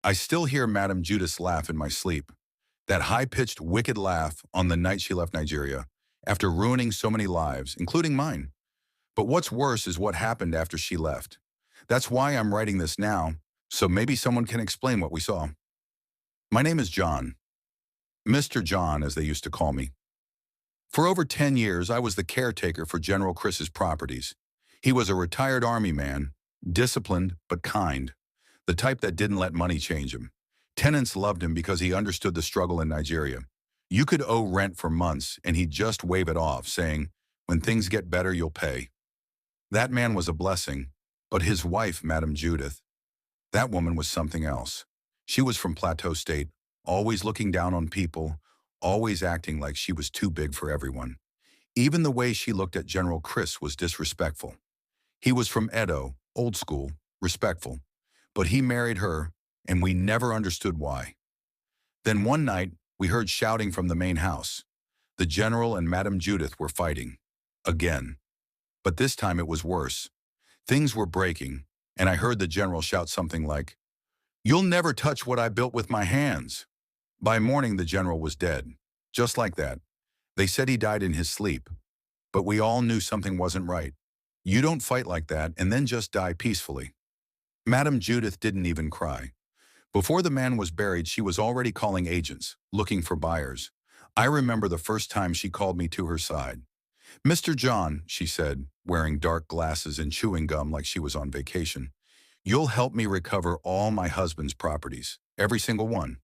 I still hear Madame Judith's laugh in my sleep. That high-pitched, wicked laugh on the night she left Nigeria, after ruining so many lives, including mine. But what's worse is what happened after she left. That's why I'm writing this now, so maybe someone can explain what we saw. My name is John. Mr. John, as they used to call me. For over 10 years, I was the caretaker for General Chris's properties. He was a retired army man, disciplined but kind, the type that didn't let money change him. Tenants loved him because he understood the struggle in Nigeria. You could owe rent for months and he'd just wave it off, saying, "When things get better, you'll pay." That man was a blessing, but his wife, Madame Judith, that woman was something else. She was from Plateau State, always looking down on people, always acting like she was too big for everyone. Even the way she looked at General Chris was disrespectful. He was from Edo, old school, respectful. But he married her, and we never understood why. Then one night, we heard shouting from the main house. The general and Madame Judith were fighting. Again. But this time it was worse. Things were breaking, and I heard the general shout something like, "You'll never touch what I built with my hands." By morning, the general was dead. Just like that. They said he died in his sleep. But we all knew something wasn't right. You don't fight like that and then just die peacefully. Madame Judith didn't even cry. Before the man was buried, she was already calling agents, looking for buyers. I remember the first time she called me to her side. "Mr. John," she said, wearing dark glasses and chewing gum like she was on vacation, "you'll help me recover all my husband's properties, every single one.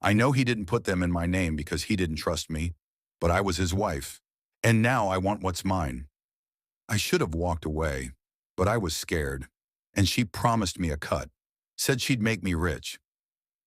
I know he didn't put them in my name because he didn't trust me, but I was his wife. And now I want what's mine." I should have walked away, but I was scared. And she promised me a cut, said she'd make me rich.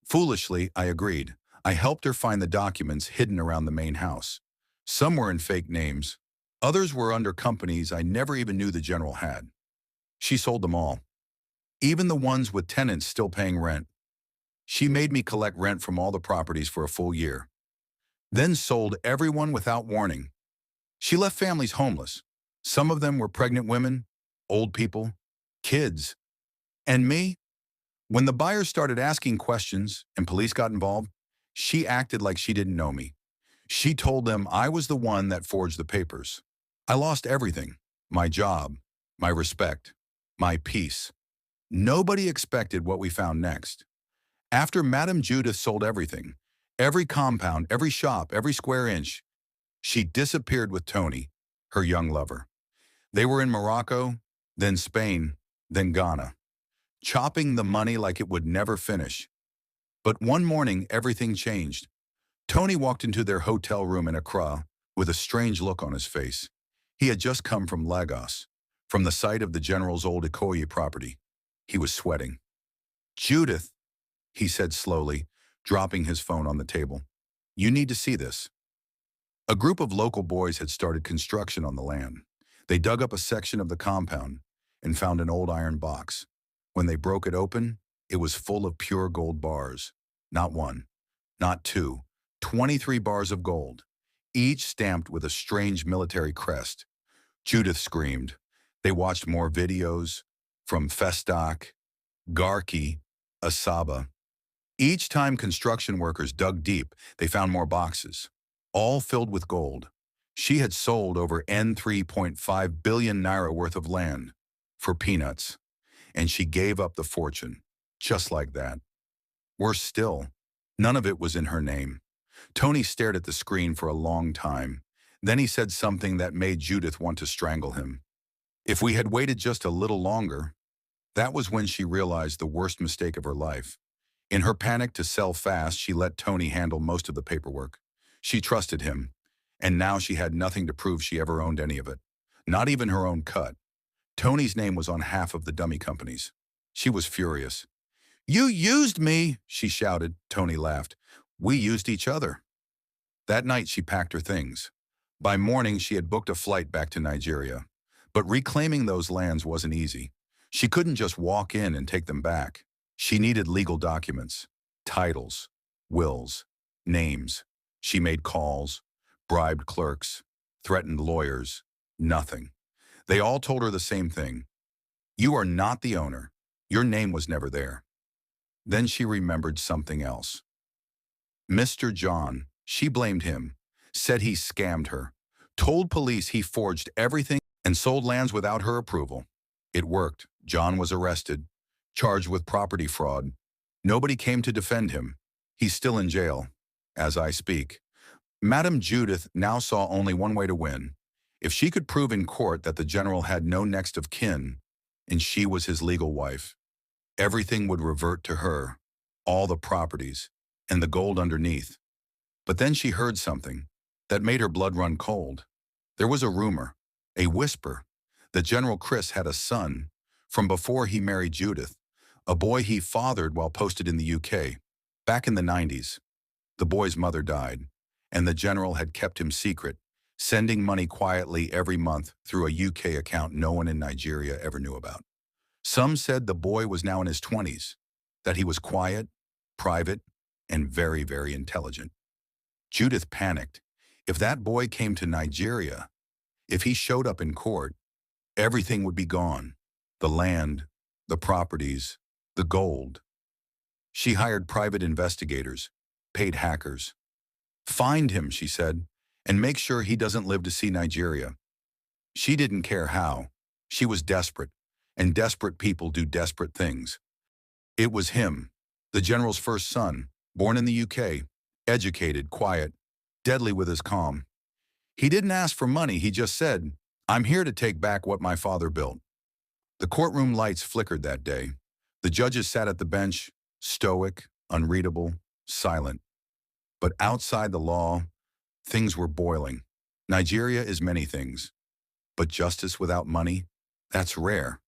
Foolishly, I agreed. I helped her find the documents hidden around the main house. Some were in fake names. Others were under companies I never even knew the general had. She sold them all. Even the ones with tenants still paying rent. She made me collect rent from all the properties for a full year. Then sold everyone without warning. She left families homeless. Some of them were pregnant women, old people, kids. And me? When the buyers started asking questions and police got involved, she acted like she didn't know me. She told them I was the one that forged the papers. I lost everything. My job, my respect, my peace. Nobody expected what we found next. After Madame Judith sold everything, every compound, every shop, every square inch, she disappeared with Tony, her young lover. They were in Morocco, then Spain, then Ghana, chopping the money like it would never finish. But one morning, everything changed. Tony walked into their hotel room in Accra with a strange look on his face. He had just come from Lagos, from the site of the general's old Ikoyi property. He was sweating. "Judith," he said slowly, dropping his phone on the table. "You need to see this." A group of local boys had started construction on the land. They dug up a section of the compound and found an old iron box. When they broke it open, it was full of pure gold bars. Not one, not two, 23 bars of gold, each stamped with a strange military crest. Judith screamed. They watched more videos from Festac, Garki, Asaba. Each time construction workers dug deep, they found more boxes, all filled with gold. She had sold over N3.5 billion naira worth of land for peanuts, and she gave up the fortune, just like that. Worse still, none of it was in her name. Tony stared at the screen for a long time. Then he said something that made Judith want to strangle him. If we had waited just a little longer, that was when she realized the worst mistake of her life. In her panic to sell fast, she let Tony handle most of the paperwork. She trusted him, and now she had nothing to prove she ever owned any of it. Not even her own cut. Tony's name was on half of the dummy companies. She was furious. "You used me," she shouted. Tony laughed. "We used each other." That night she packed her things. By morning she had booked a flight back to Nigeria. But reclaiming those lands wasn't easy. She couldn't just walk in and take them back. She needed legal documents, titles, wills, names. She made calls, bribed clerks, threatened lawyers. Nothing. They all told her the same thing. "You are not the owner. Your name was never there." Then she remembered something else. Mr. John, she blamed him, said he scammed her, told police he forged everything and sold lands without her approval. It worked. John was arrested, charged with property fraud. Nobody came to defend him. He's still in jail, as I speak. Madam Judith now saw only one way to win. If she could prove in court that the general had no next of kin, and she was his legal wife, everything would revert to her, all the properties, and the gold underneath. But then she heard something that made her blood run cold. There was a rumor, a whisper, that General Chris had a son from before he married Judith, a boy he fathered while posted in the UK. Back in the 90s, the boy's mother died, and the general had kept him secret, sending money quietly every month through a UK account no one in Nigeria ever knew about. Some said the boy was now in his 20s, that he was quiet, private, and very, very intelligent. Judith panicked. If that boy came to Nigeria, if he showed up in court, everything would be gone. The land, the properties, the gold. She hired private investigators, paid hackers. Find him, she said, and make sure he doesn't live to see Nigeria. She didn't care how. She was desperate, and desperate people do desperate things. It was him, the general's first son, born in the UK, educated, quiet, deadly with his calm. He didn't ask for money, he just said, "I'm here to take back what my father built." The courtroom lights flickered that day. The judges sat at the bench, stoic, unreadable, silent. But outside the law, things were boiling. Nigeria is many things, but justice without money, that's rare.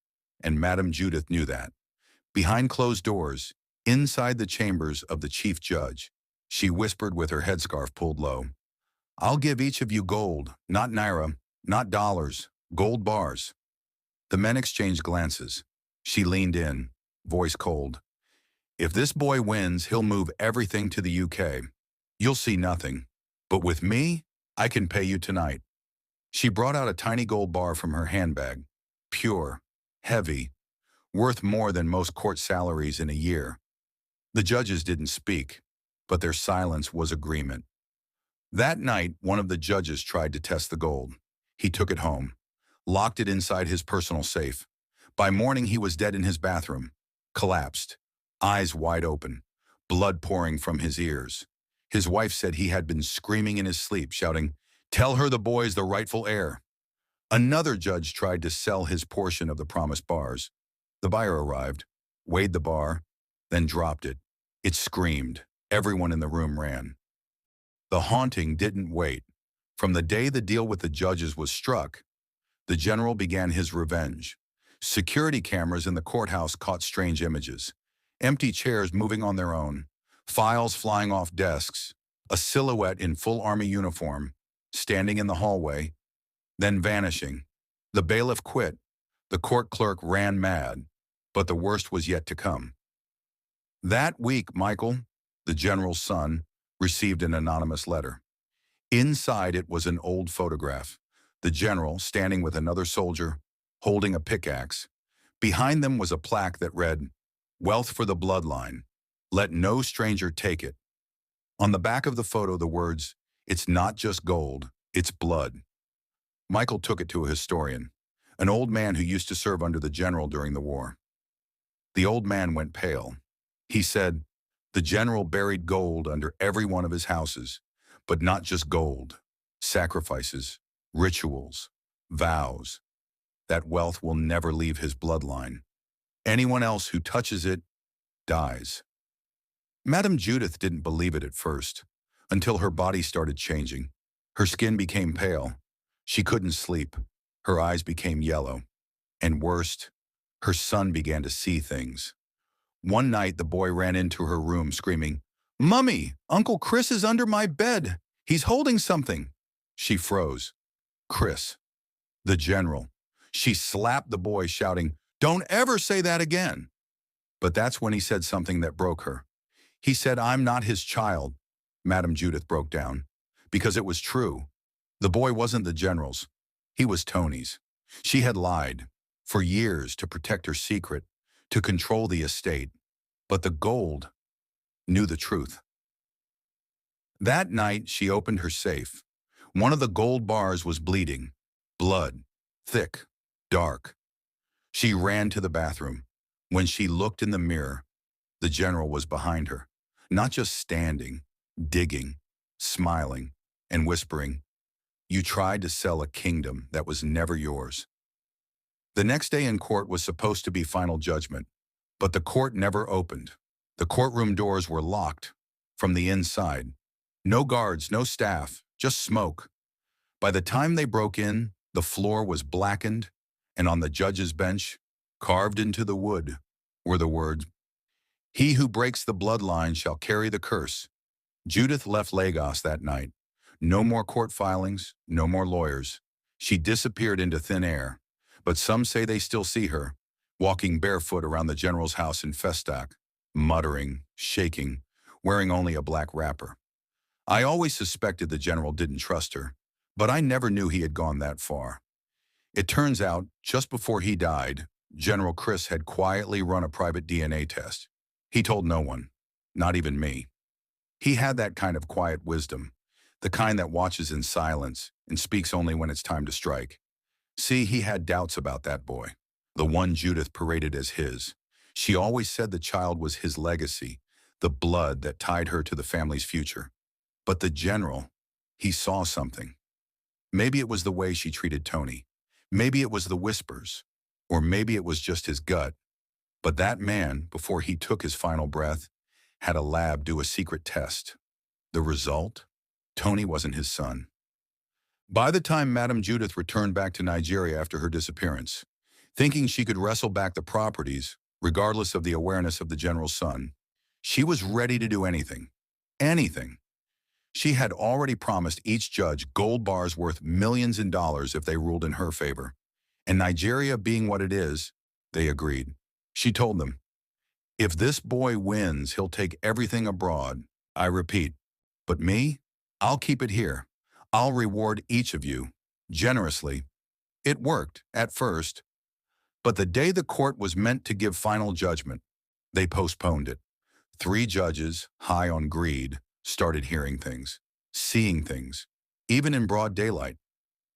And Madam Judith knew that. Behind closed doors, inside the chambers of the chief judge, she whispered with her headscarf pulled low, "I'll give each of you gold, not naira, not dollars, gold bars." The men exchanged glances. She leaned in, voice cold. "If this boy wins, he'll move everything to the UK. You'll see nothing. But with me, I can pay you tonight." She brought out a tiny gold bar from her handbag, pure, heavy, worth more than most court salaries in a year. The judges didn't speak, but their silence was agreement. That night, one of the judges tried to test the gold. He took it home, locked it inside his personal safe. By morning, he was dead in his bathroom, collapsed, eyes wide open, blood pouring from his ears. His wife said he had been screaming in his sleep, shouting, "Tell her the boy's the rightful heir." Another judge tried to sell his portion of the promised bars. The buyer arrived, weighed the bar, then dropped it. It screamed. Everyone in the room ran. The haunting didn't wait. From the day the deal with the judges was struck, the general began his revenge. Security cameras in the courthouse caught strange images. Empty chairs moving on their own, files flying off desks, a silhouette in full army uniform, standing in the hallway, then vanishing. The bailiff quit. The court clerk ran mad, but the worst was yet to come. That week, Michael, the general's son, received an anonymous letter. Inside it was an old photograph. The general standing with another soldier, holding a pickaxe. Behind them was a plaque that read, "Wealth for the bloodline. Let no stranger take it." On the back of the photo, the words, "It's not just gold, it's blood." Michael took it to a historian, an old man who used to serve under the general during the war. The old man went pale. He said, "The general buried gold under every one of his houses, but not just gold, sacrifices, rituals, vows. That wealth will never leave his bloodline. Anyone else who touches it dies." Madam Judith didn't believe it at first, until her body started changing. Her skin became pale. She couldn't sleep. Her eyes became yellow. And worst, her son began to see things. One night, the boy ran into her room screaming, "Mummy, Uncle Chris is under my bed. He's holding something." She froze. Chris, the general. She slapped the boy, shouting, "Don't ever say that again." But that's when he said something that broke her. He said, "I'm not his child." Madam Judith broke down. Because it was true. The boy wasn't the general's. He was Tony's. She had lied for years to protect her secret, to control the estate. But the gold knew the truth. That night, she opened her safe. One of the gold bars was bleeding. Blood. Thick. Dark. She ran to the bathroom. When she looked in the mirror, the general was behind her, not just standing, digging, smiling, and whispering, "You tried to sell a kingdom that was never yours." The next day in court was supposed to be final judgment, but the court never opened. The courtroom doors were locked from the inside. No guards, no staff, just smoke. By the time they broke in, the floor was blackened, and on the judge's bench, carved into the wood, were the words, "He who breaks the bloodline shall carry the curse." Judith left Lagos that night. No more court filings, no more lawyers. She disappeared into thin air, but some say they still see her, walking barefoot around the general's house in Festac, muttering, shaking, wearing only a black wrapper. I always suspected the general didn't trust her, but I never knew he had gone that far. It turns out, just before he died, General Chris had quietly run a private DNA test. He told no one, not even me. He had that kind of quiet wisdom, the kind that watches in silence and speaks only when it's time to strike. See, he had doubts about that boy, the one Judith paraded as his. She always said the child was his legacy, the blood that tied her to the family's future. But the general, he saw something. Maybe it was the way she treated Tony. Maybe it was the whispers. Or maybe it was just his gut. But that man, before he took his final breath, had a lab do a secret test. The result? Tony wasn't his son. By the time Madame Judith returned back to Nigeria after her disappearance, thinking she could wrestle back the properties, regardless of the awareness of the general's son, she was ready to do anything. Anything. She had already promised each judge gold bars worth millions in dollars if they ruled in her favor. And Nigeria being what it is, they agreed. She told them, "If this boy wins, he'll take everything abroad. I repeat, but me, I'll keep it here. I'll reward each of you generously." It worked at first, but the day the court was meant to give final judgment, they postponed it. 3 judges, high on greed, started hearing things, seeing things, even in broad daylight.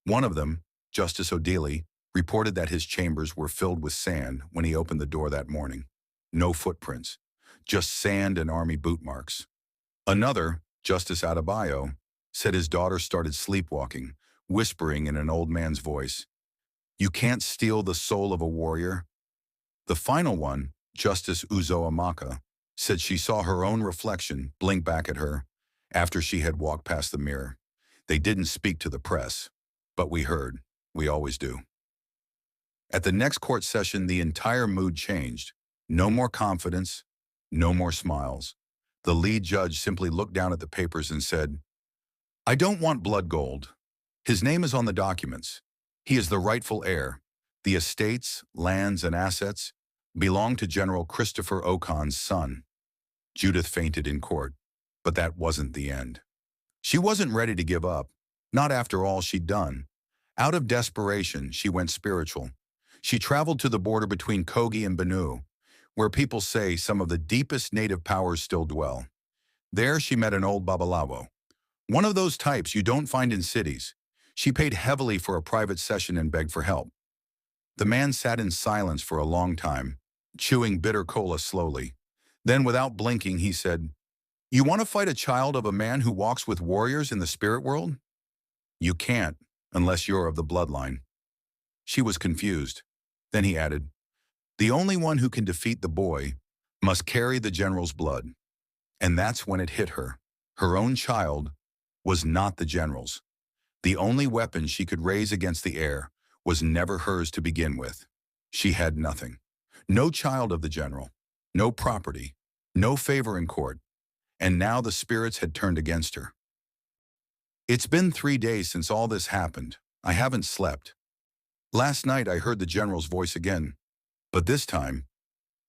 One of them, Justice Odili, reported that his chambers were filled with sand when he opened the door that morning. No footprints, just sand and army boot marks. Another, Justice Adebayo, said his daughter started sleepwalking, whispering in an old man's voice, "You can't steal the soul of a warrior." The final one, Justice Uzoamaka, said she saw her own reflection blink back at her after she had walked past the mirror. They didn't speak to the press, but we heard. We always do. At the next court session, the entire mood changed. No more confidence, no more smiles. The lead judge simply looked down at the papers and said, "I don't want blood gold. His name is on the documents. He is the rightful heir. The estates, lands, and assets belong to General Christopher Okon's son." Judith fainted in court, but that wasn't the end. She wasn't ready to give up, not after all she'd done. Out of desperation, she went spiritual. She traveled to the border between Kogi and Benue, where people say some of the deepest native powers still dwell. There she met an old babalawo, one of those types you don't find in cities. She paid heavily for a private session and begged for help. The man sat in silence for a long time, chewing bitter cola slowly. Then, without blinking, he said, "You want to fight a child of a man who walks with warriors in the spirit world? You can't, unless you're of the bloodline." She was confused. Then he added, "The only one who can defeat the boy must carry the general's blood." And that's when it hit her. Her own child was not the general's. The only weapon she could raise against the heir was never hers to begin with. She had nothing. No child of the general, no property, no favor in court, and now the spirits had turned against her. "It's been 3 days since all this happened. I haven't slept. Last night I heard the general's voice again, but this time,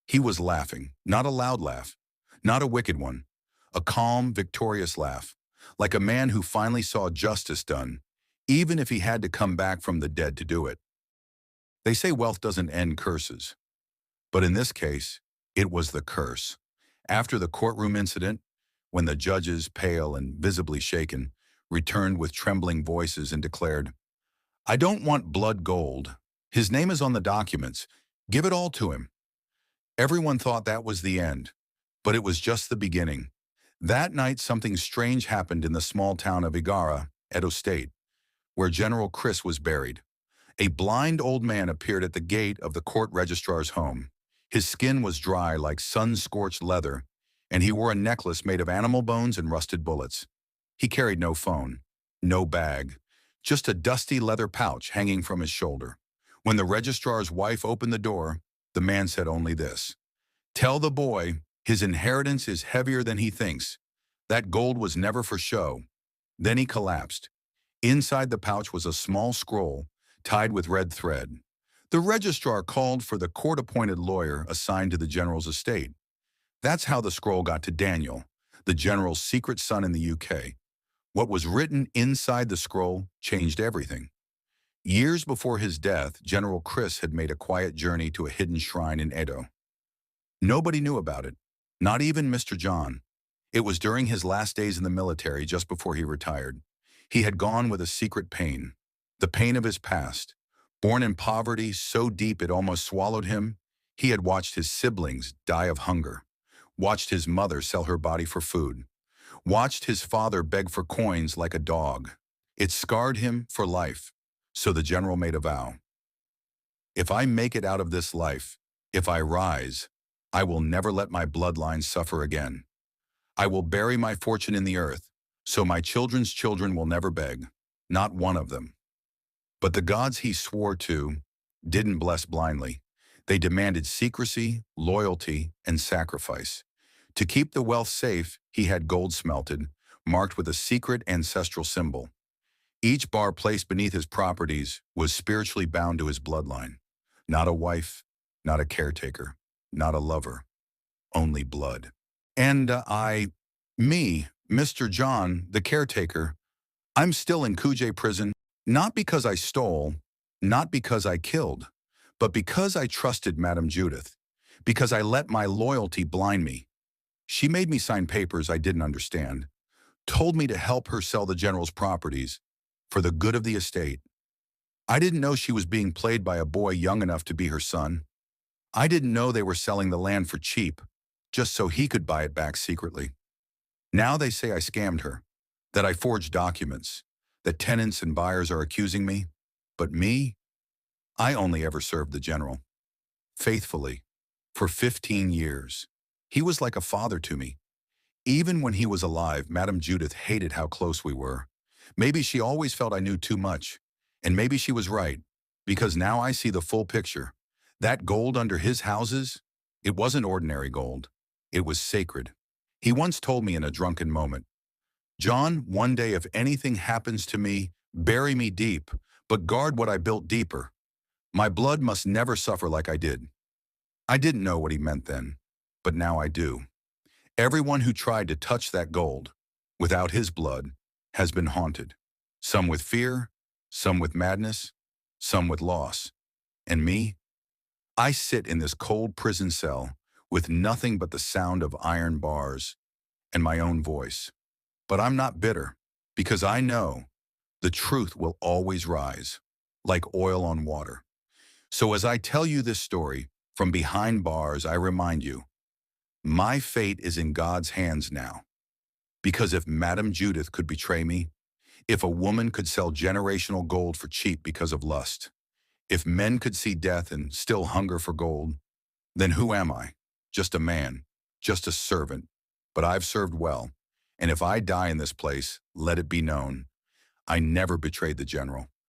he was laughing, not a loud laugh, not a wicked one, a calm, victorious laugh, like a man who finally saw justice done, even if he had to come back from the dead to do it. They say wealth doesn't end curses, but in this case, it was the curse. After the courtroom incident, when the judges, pale and visibly shaken, returned with trembling voices and declared, "I don't want blood gold. His name is on the documents. Give it all to him." Everyone thought that was the end, but it was just the beginning. That night, something strange happened in the small town of Igara, Edo State, where General Chris was buried. A blind old man appeared at the gate of the court registrar's home. His skin was dry like sun-scorched leather, and he wore a necklace made of animal bones and rusted bullets. He carried no phone, no bag, just a dusty leather pouch hanging from his shoulder. When the registrar's wife opened the door, the man said only this: "Tell the boy his inheritance is heavier than he thinks. That gold was never for show." Then he collapsed. Inside the pouch was a small scroll tied with red thread. The registrar called for the court-appointed lawyer assigned to the general's estate. That's how the scroll got to Daniel, the general's secret son in the UK. What was written inside the scroll changed everything. Years before his death, General Chris had made a quiet journey to a hidden shrine in Edo. Nobody knew about it, not even Mr. John. It was during his last days in the military, just before he retired. He had gone with a secret pain, the pain of his past. Born in poverty so deep it almost swallowed him, he had watched his siblings die of hunger, watched his mother sell her body for food, watched his father beg for coins like a dog. It scarred him for life. So the general made a vow. "If I make it out of this life, if I rise, I will never let my bloodline suffer again. I will bury my fortune in the earth, so my children's children will never beg, not one of them." But the gods he swore to didn't bless blindly. They demanded secrecy, loyalty, and sacrifice. To keep the wealth safe, he had gold smelted, marked with a secret ancestral symbol. Each bar placed beneath his properties was spiritually bound to his bloodline. Not a wife, not a caretaker, not a lover, only blood. And me, Mr. John, the caretaker, I'm still in Kuje prison, not because I stole, not because I killed, but because I trusted Madam Judith, because I let my loyalty blind me. She made me sign papers I didn't understand, told me to help her sell the general's properties for the good of the estate. I didn't know she was being played by a boy young enough to be her son. I didn't know they were selling the land for cheap, just so he could buy it back secretly. Now they say I scammed her, that I forged documents, that tenants and buyers are accusing me. But me? I only ever served the general. Faithfully. For 15 years. He was like a father to me. Even when he was alive, Madam Judith hated how close we were. Maybe she always felt I knew too much. And maybe she was right, because now I see the full picture. That gold under his houses, it wasn't ordinary gold. It was sacred. He once told me in a drunken moment, "John, one day if anything happens to me, bury me deep, but guard what I built deeper. My blood must never suffer like I did." I didn't know what he meant then, but now I do. Everyone who tried to touch that gold, without his blood, has been haunted. Some with fear, some with madness, some with loss. And me? I sit in this cold prison cell with nothing but the sound of iron bars and my own voice. But I'm not bitter, because I know the truth will always rise, like oil on water. So as I tell you this story, from behind bars, I remind you, my fate is in God's hands now. Because if Madam Judith could betray me, if a woman could sell generational gold for cheap because of lust, if men could see death and still hunger for gold, then who am I? Just a man, just a servant. But I've served well, and if I die in this place, let it be known, I never betrayed the general.